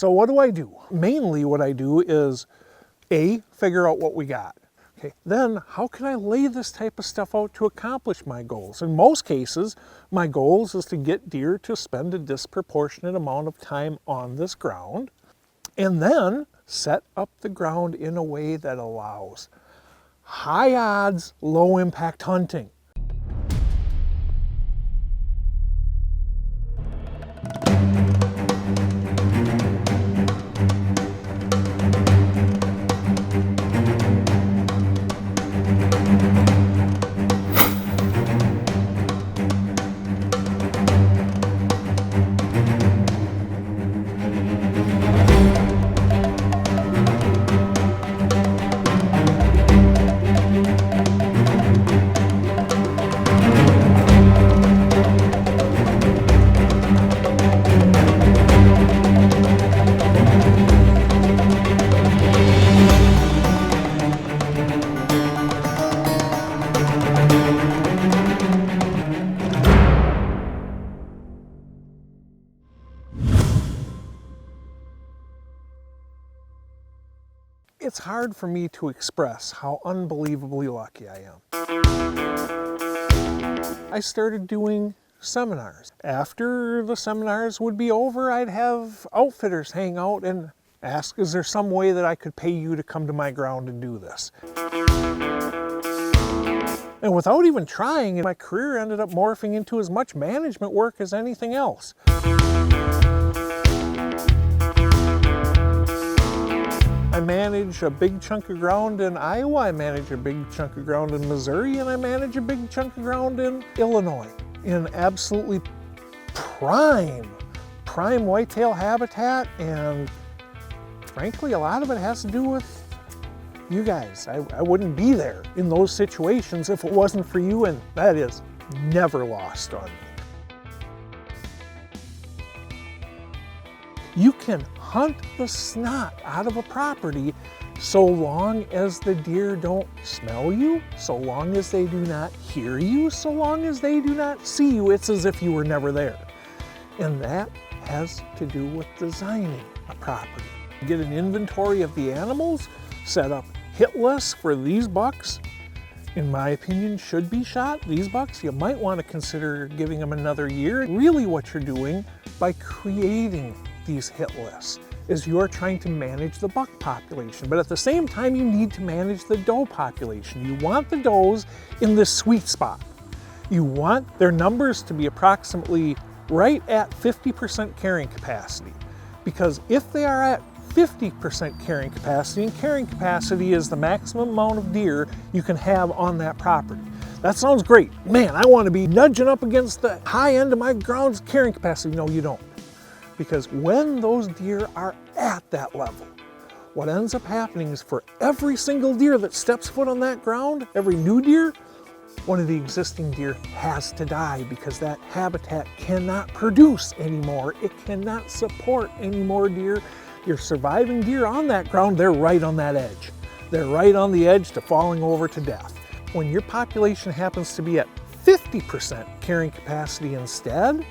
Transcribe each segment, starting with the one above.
So what do? Mainly what I do is A, figure out what we got. Okay, then how can I lay this type of stuff out to accomplish my goals? In most cases, my goals is to get deer to spend a disproportionate amount of time on this ground, and then set up the ground in a way that allows high odds, low impact hunting. It's hard for me to express how unbelievably lucky I am. I started doing seminars. After the seminars would be over, I'd have outfitters hang out and ask, is there some way that I could pay you to come to my ground and do this? And without even trying, my career ended up morphing into as much management work as anything else. I manage a big chunk of ground in Iowa, I manage a big chunk of ground in Missouri, and I manage a big chunk of ground in Illinois, in absolutely prime whitetail habitat, and frankly, a lot of it has to do with you guys. I wouldn't be there in those situations if it wasn't for you, and that is never lost on me. You can hunt the snot out of a property so long as the deer don't smell you, so long as they do not hear you, so long as they do not see you. It's as if you were never there. And that has to do with designing a property. Get an inventory of the animals, set up hit lists for these bucks, in my opinion, should be shot. These bucks, you might want to consider giving them another year. Really what you're doing by creating these hit lists is you're trying to manage the buck population, but at the same time you need to manage the doe population. You want the does in the sweet spot. You want their numbers to be approximately right at 50% carrying capacity, because if they are at 50% carrying capacity, and carrying capacity is the maximum amount of deer you can have on that property. That sounds great. Man, I want to be nudging up against the high end of my ground's carrying capacity. No, you don't. Because when those deer are at that level, what ends up happening is for every single deer that steps foot on that ground, every new deer, one of the existing deer has to die because that habitat cannot produce anymore. It cannot support any more deer. Your surviving deer on that ground, they're right on that edge. They're right on the edge to falling over to death. When your population happens to be at 50% carrying capacity instead,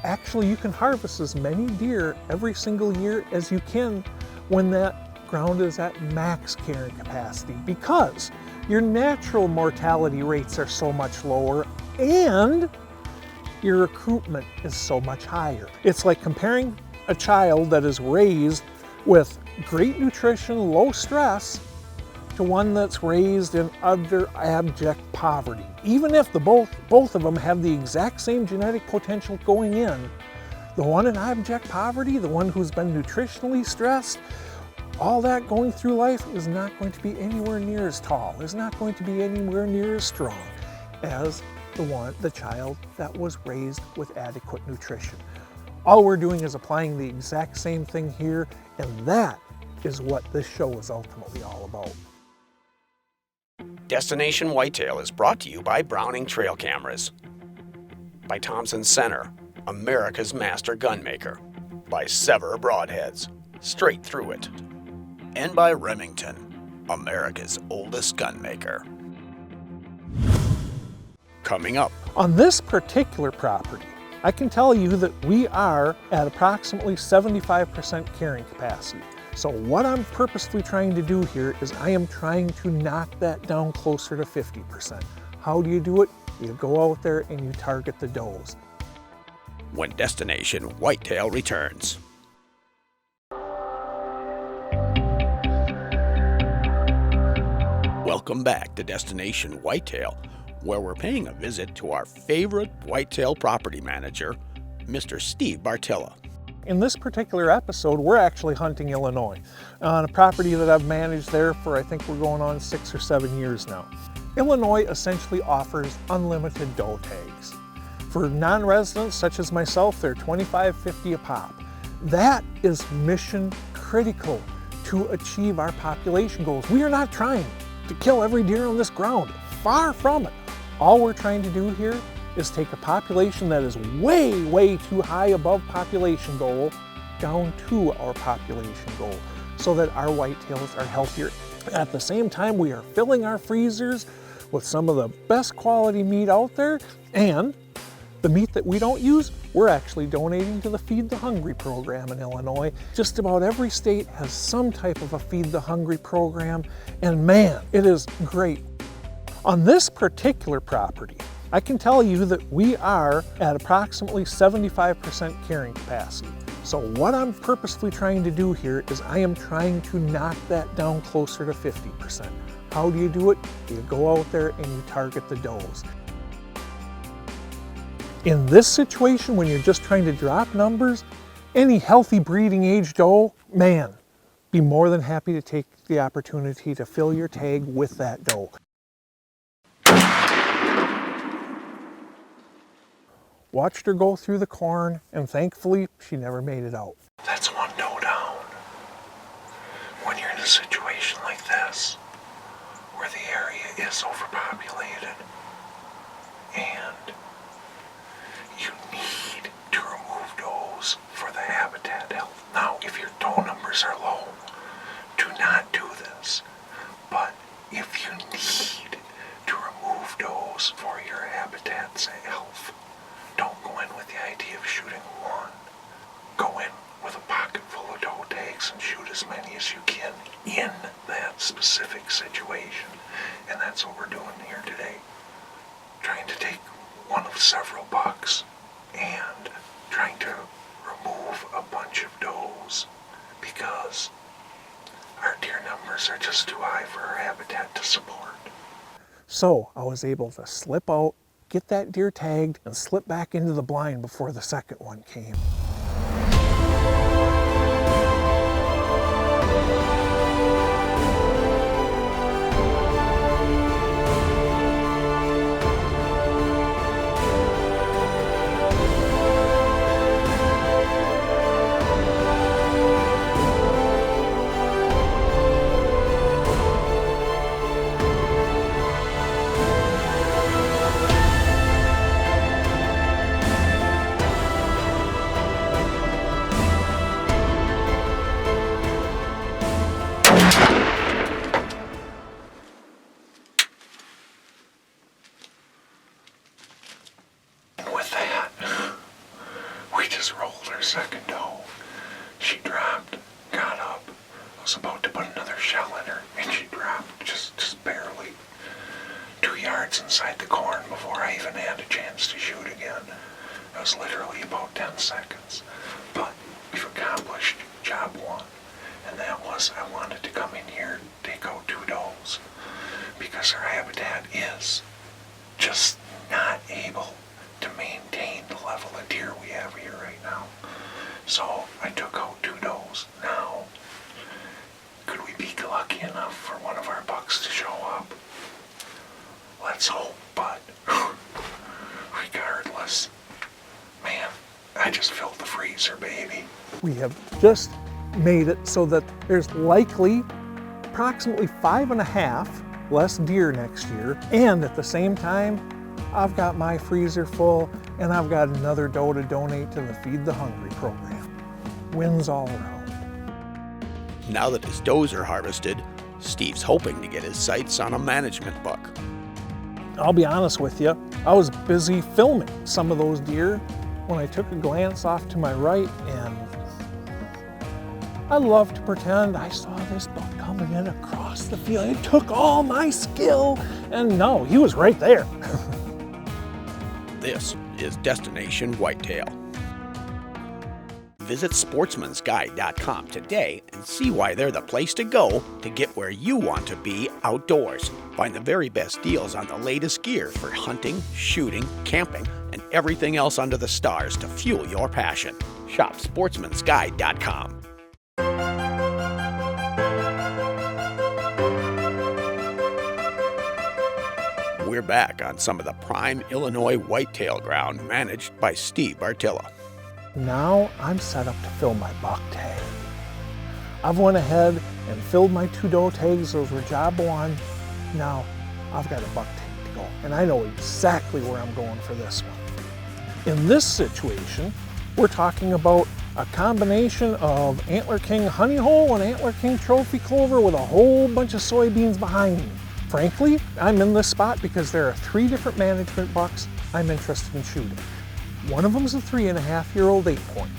actually you can harvest as many deer every single year as you can when that ground is at max carrying capacity, because your natural mortality rates are so much lower and your recruitment is so much higher. It's like comparing a child that is raised with great nutrition, low stress, to one that's raised in utter abject poverty. Even if both of them have the exact same genetic potential going in, the one in abject poverty, the one who's been nutritionally stressed, all that going through life is not going to be anywhere near as tall, is not going to be anywhere near as strong as the child that was raised with adequate nutrition. All we're doing is applying the exact same thing here, and that is what this show is ultimately all about. Destination Whitetail is brought to you by Browning Trail Cameras, by Thompson Center, America's master gunmaker, by Sever Broadheads, straight through it, and by Remington, America's oldest gunmaker. Coming up on this particular property, I can tell you that we are at approximately 75% carrying capacity. So what I'm purposely trying to do here is I am trying to knock that down closer to 50%. How do you do it? You go out there and you target the does. When Destination Whitetail returns. Welcome back to Destination Whitetail, where we're paying a visit to our favorite whitetail property manager, Mr. Steve Bartilla. In this particular episode, we're actually hunting Illinois on a property that I've managed there for, I think we're going on 6 or 7 years now. Illinois essentially offers unlimited doe tags. For non-residents such as myself, they're $25, $50 a pop. That is mission critical to achieve our population goals. We are not trying to kill every deer on this ground, far from it. All we're trying to do here is take a population that is way, way too high above population goal down to our population goal so that our whitetails are healthier. At the same time, we are filling our freezers with some of the best quality meat out there, and the meat that we don't use, we're actually donating to the Feed the Hungry program in Illinois. Just about every state has some type of a Feed the Hungry program, and man, it is great. On this particular property, I can tell you that we are at approximately 75% carrying capacity. So what I'm purposely trying to do here is I am trying to knock that down closer to 50%. How do you do it? You go out there and you target the does. In this situation, when you're just trying to drop numbers, any healthy breeding age doe, man, be more than happy to take the opportunity to fill your tag with that doe. Watched her go through the corn, and thankfully, she never made it out. That's one doe down. When you're in a situation like this, where the area is overpopulated, and you need to remove does for the habitat health. Now, if your doe numbers are low, do not do this. But if you need to remove does for your habitat's health, don't go in with the idea of shooting one. Go in with a pocket full of doe tags and shoot as many as you can in that specific situation. And that's what we're doing here today. Trying to take one of several bucks and trying to remove a bunch of does because our deer numbers are just too high for our habitat to support. So I was able to slip out, get that deer tagged, and slip back into the blind before the second one came. Second doe. She dropped, got up, was about to put another shell in her, and she dropped just barely 2 yards inside the corn before I even had a chance to shoot again. It was literally about 10 seconds. But we've accomplished job one, and that was I wanted to come in here and take out 2 does because our habitat is just not able to maintain the level of deer we have here right now. So I took out 2 does. Now, could we be lucky enough for one of our bucks to show up? Let's hope, but regardless, man, I just filled the freezer, baby. We have just made it so that there's likely approximately 5.5 less deer next year, and at the same time, I've got my freezer full, and I've got another doe to donate to the Feed the Hungry program. Wins all around. Now that his does are harvested, Steve's hoping to get his sights on a management buck. I'll be honest with you, I was busy filming some of those deer when I took a glance off to my right, and I love to pretend I saw this buck coming in across the field. It took all my skill, and no, he was right there. This is Destination Whitetail. Visit sportsmansguide.com today and see why they're the place to go to get where you want to be outdoors. Find the very best deals on the latest gear for hunting, shooting, camping, and everything else under the stars to fuel your passion. Shop sportsmansguide.com. We're back on some of the prime Illinois whitetail ground managed by Steve Bartilla. Now I'm set up to fill my buck tag. I've went ahead and filled my 2 doe tags. Those were job 1. Now I've got a buck tag to go, and I know exactly where I'm going for this one. In this situation, we're talking about a combination of Antler King honey hole and Antler King trophy clover with a whole bunch of soybeans behind me. Frankly, I'm in this spot because there are 3 different management bucks I'm interested in shooting. One of them is a 3.5-year-old 8-point.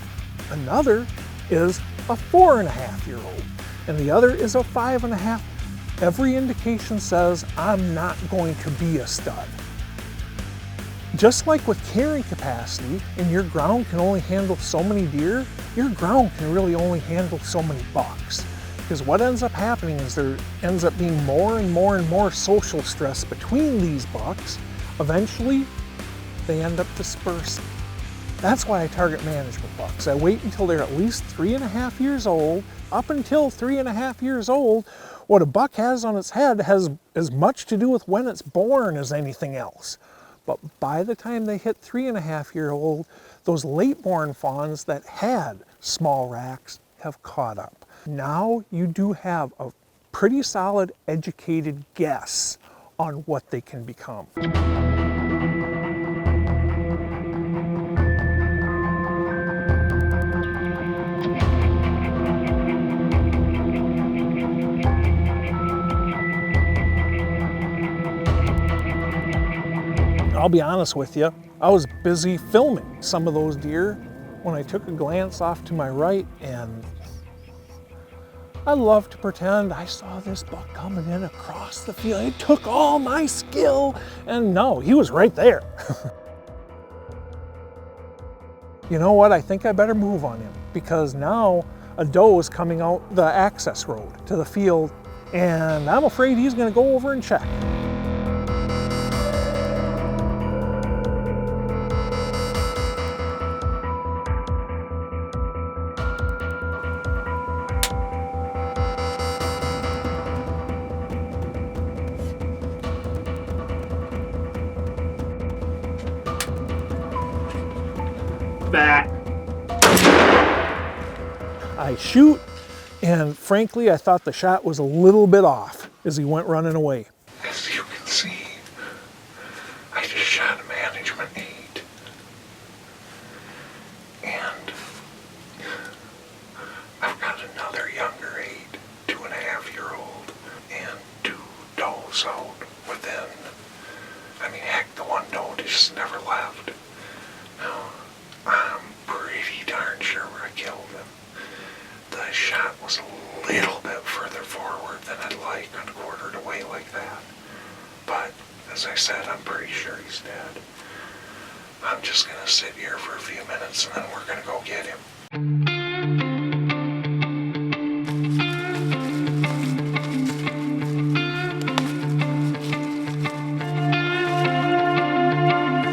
Another is a 4.5-year-old. And the other is a 5.5. Every indication says I'm not going to be a stud. Just like with carrying capacity, and your ground can only handle so many deer, your ground can really only handle so many bucks. Because what ends up happening is there ends up being more and more and more social stress between these bucks. Eventually, they end up dispersing. That's why I target management bucks. I wait until they're at least 3.5 years old. Up until 3.5 years old, what a buck has on its head has as much to do with when it's born as anything else. But by the time they hit 3.5-year-old, those late-born fawns that had small racks have caught up. Now you do have a pretty solid educated guess on what they can become. I'll be honest with you, I was busy filming some of those deer when I took a glance off to my right, and I love to pretend I saw this buck coming in across the field. It took all my skill, and no, he was right there. You know what, I think I better move on him, because now a doe is coming out the access road to the field, and I'm afraid he's gonna go over and check. I shoot, and frankly, I thought the shot was a little bit off as he went running away. As you can see, I just shot a management 8. And I've got another younger 8, 2.5-year-old, and 2 does out within, I mean, heck, the one doe just never left. Now, I'm pretty darn sure where I killed him. The shot was a little bit further forward than I'd like on quartered away like that. But, as I said, I'm pretty sure he's dead. I'm just gonna sit here for a few minutes and then we're gonna go get him.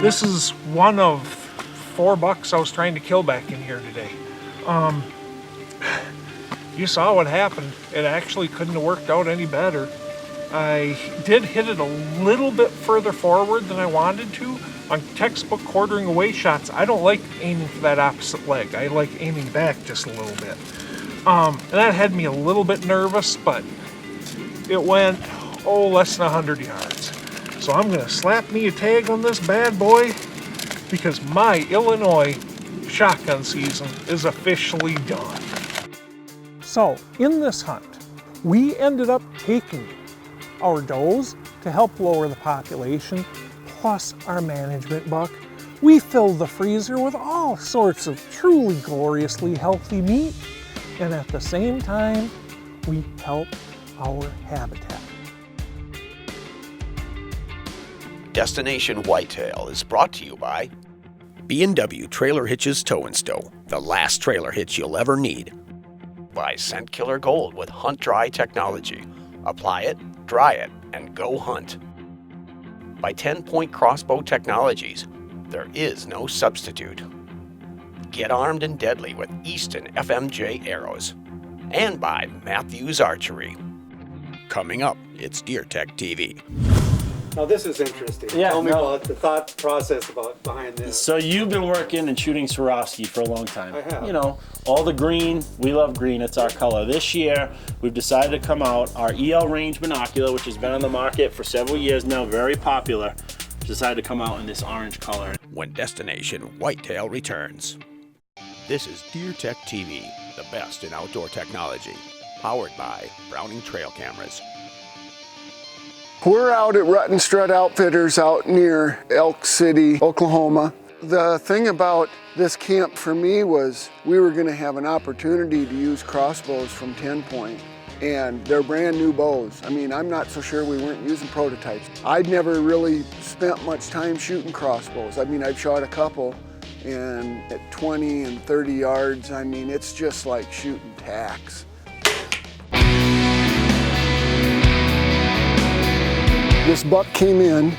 This is one of 4 bucks I was trying to kill back in here today. You saw what happened. It actually couldn't have worked out any better. I did hit it a little bit further forward than I wanted to. On textbook quartering away shots, I don't like aiming for that opposite leg. I like aiming back just a little bit. And that had me a little bit nervous, but it went, less than 100 yards. So I'm gonna slap me a tag on this bad boy because my Illinois shotgun season is officially done. So in this hunt, we ended up taking our does to help lower the population, plus our management buck, We fill the freezer with all sorts of truly gloriously healthy meat, and at the same time, we help our habitat. Destination Whitetail is brought to you by B&W Trailer Hitches Tow and Stow, the last trailer hitch you'll ever need. By Scent Killer Gold with Hunt Dry technology. Apply it, dry it, and go hunt. By TenPoint Crossbow Technologies. There is no substitute. Get armed and deadly with Easton FMJ arrows. And by Matthews Archery. Coming up, it's Deer Tech TV. Now this is interesting. Yeah, Tell me no. about the thought process behind this. So you've been working and shooting Swarovski for a long time. I have. You know, all the green, we love green, it's our color. This year, we've decided to come out, our EL range binocular, which has been on the market for several years now, very popular, decided to come out in this orange color. When Destination Whitetail returns. This is Deer Tech TV, the best in outdoor technology. Powered by Browning Trail Cameras. We're out at Rut and Strut Outfitters out near Elk City, Oklahoma. The thing about this camp for me was we were going to have an opportunity to use crossbows from TenPoint, and they're brand new bows. I mean, I'm not so sure we weren't using prototypes. I'd never really spent much time shooting crossbows. I mean, I've shot a couple, and at 20 and 30 yards, I mean, it's just like shooting tacks. This buck came in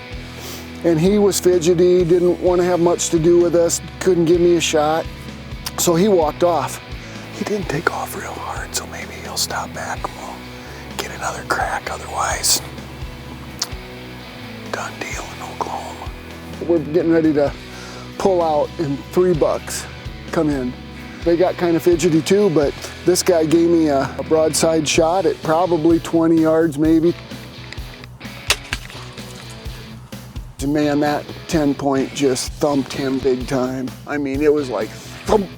and he was fidgety, didn't want to have much to do with us, couldn't give me a shot, so he walked off. He didn't take off real hard, so maybe he'll stop back and we'll get another crack. Otherwise, done deal in Oklahoma. We're getting ready to pull out and 3 bucks come in. They got kind of fidgety too, but this guy gave me a broadside shot at probably 20 yards maybe. Man, that TenPoint just thumped him big time. I mean, it was like thump.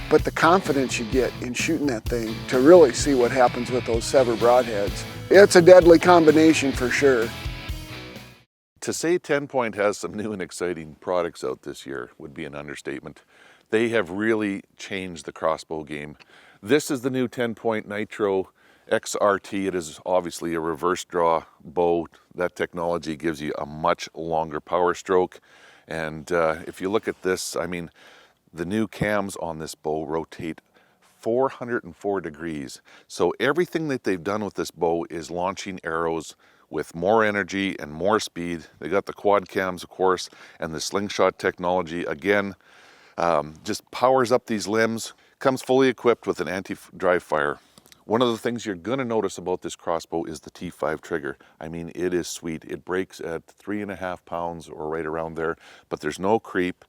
But the confidence you get in shooting that thing to really see what happens with those Sever broadheads, it's a deadly combination for sure. To say TenPoint has some new and exciting products out this year would be an understatement. They have really changed the crossbow game. This is the new TenPoint Nitro XRT. It is obviously a reverse draw bow. That technology gives you a much longer power stroke. And if you look at this, I mean, the new cams on this bow rotate 404 degrees. So everything that they've done with this bow is launching arrows with more energy and more speed. They got the quad cams, of course, and the slingshot technology, again, just powers up these limbs, comes fully equipped with an anti-dry fire. One of the things you're going to notice about this crossbow is the T5 trigger. I mean, it is sweet. It breaks at 3.5 pounds or right around there, but there's no creep.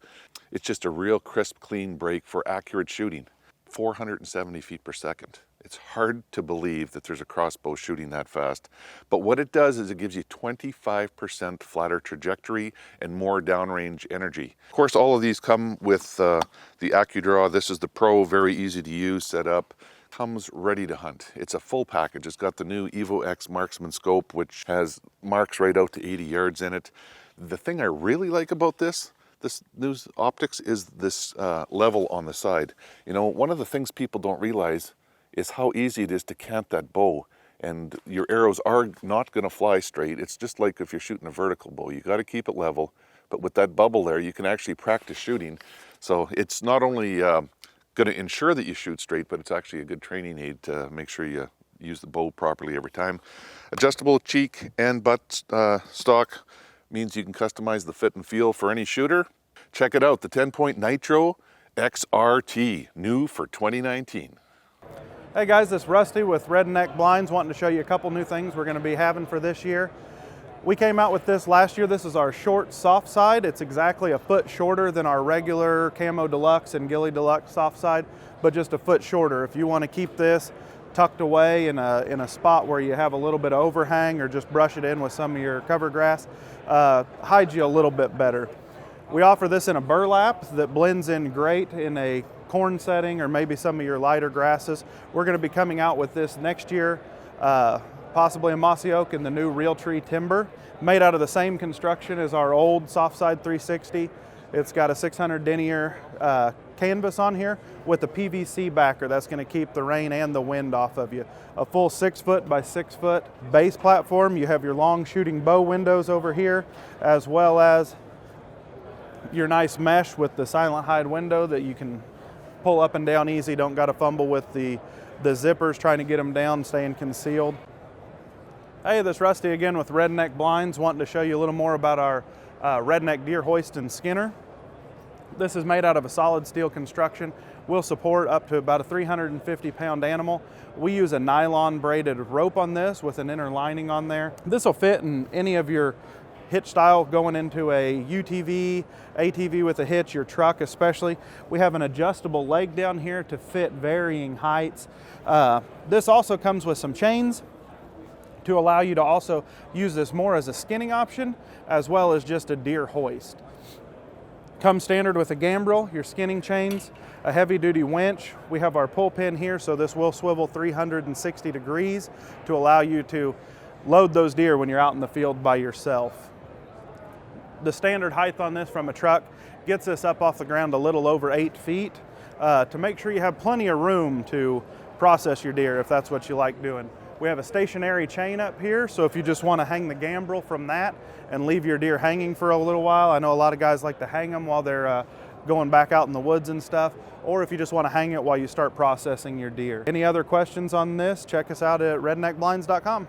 It's just a real crisp, clean break for accurate shooting. 470 feet per second. It's hard to believe that there's a crossbow shooting that fast. But what it does is it gives you 25% flatter trajectory and more downrange energy. Of course, all of these come with the AccuDraw. This is the Pro, very easy to use, set up. Comes ready to hunt. It's a full package. It's got the new Evo X marksman scope, which has marks right out to 80 yards in it. The thing I really like about this new optics is this level on the side. You know, one of the things people don't realize is how easy it is to cant that bow, and your arrows are not going to fly straight. It's just like if you're shooting a vertical bow. You got to keep it level, but with that bubble there, you can actually practice shooting. So it's not only going to ensure that you shoot straight, but it's actually a good training aid to make sure you use the bow properly every time. Adjustable cheek and butt stock means you can customize the fit and feel for any shooter. Check it out, the TenPoint Nitro XRT, new for 2019. Hey guys, this is Rusty with Redneck Blinds, wanting to show you a couple new things we're going to be having for this year. We came out with this last year. This is our short soft side. It's exactly a foot shorter than our regular Camo Deluxe and Ghillie Deluxe soft side, but just a foot shorter. If you want to keep this tucked away in a spot where you have a little bit of overhang, or just brush it in with some of your cover grass, hides you a little bit better. We offer this in a burlap that blends in great in a corn setting or maybe some of your lighter grasses. We're going to be coming out with this next year, possibly a mossy oak in the new Real Tree timber, made out of the same construction as our old Softside 360. It's got a 600 denier canvas on here with a PVC backer that's going to keep the rain and the wind off of you. A full 6 foot by 6 foot base platform. You have your long shooting bow windows over here, as well as your nice mesh with the silent hide window that you can pull up and down easy. Don't got to fumble with the zippers trying to get them down, staying concealed. Hey, this is Rusty again with Redneck Blinds, wanting to show you a little more about our Redneck deer hoist and skinner. This is made out of a solid steel construction. Will support up to about a 350-pound animal. We use a nylon braided rope on this with an inner lining on there. This will fit in any of your hitch style going into a UTV, ATV with a hitch, your truck especially. We have an adjustable leg down here to fit varying heights. This also comes with some chains to allow you to also use this more as a skinning option as well as just a deer hoist. Comes standard with a gambrel, your skinning chains, a heavy duty winch. We have our pull pin here, so this will swivel 360 degrees to allow you to load those deer when you're out in the field by yourself. The standard height on this from a truck gets this up off the ground a little over 8 feet to make sure you have plenty of room to process your deer if that's what you like doing. We have a stationary chain up here, so if you just want to hang the gambrel from that and leave your deer hanging for a little while, I know a lot of guys like to hang them while they're going back out in the woods and stuff, or if you just want to hang it while you start processing your deer. Any other questions on this, check us out at redneckblinds.com.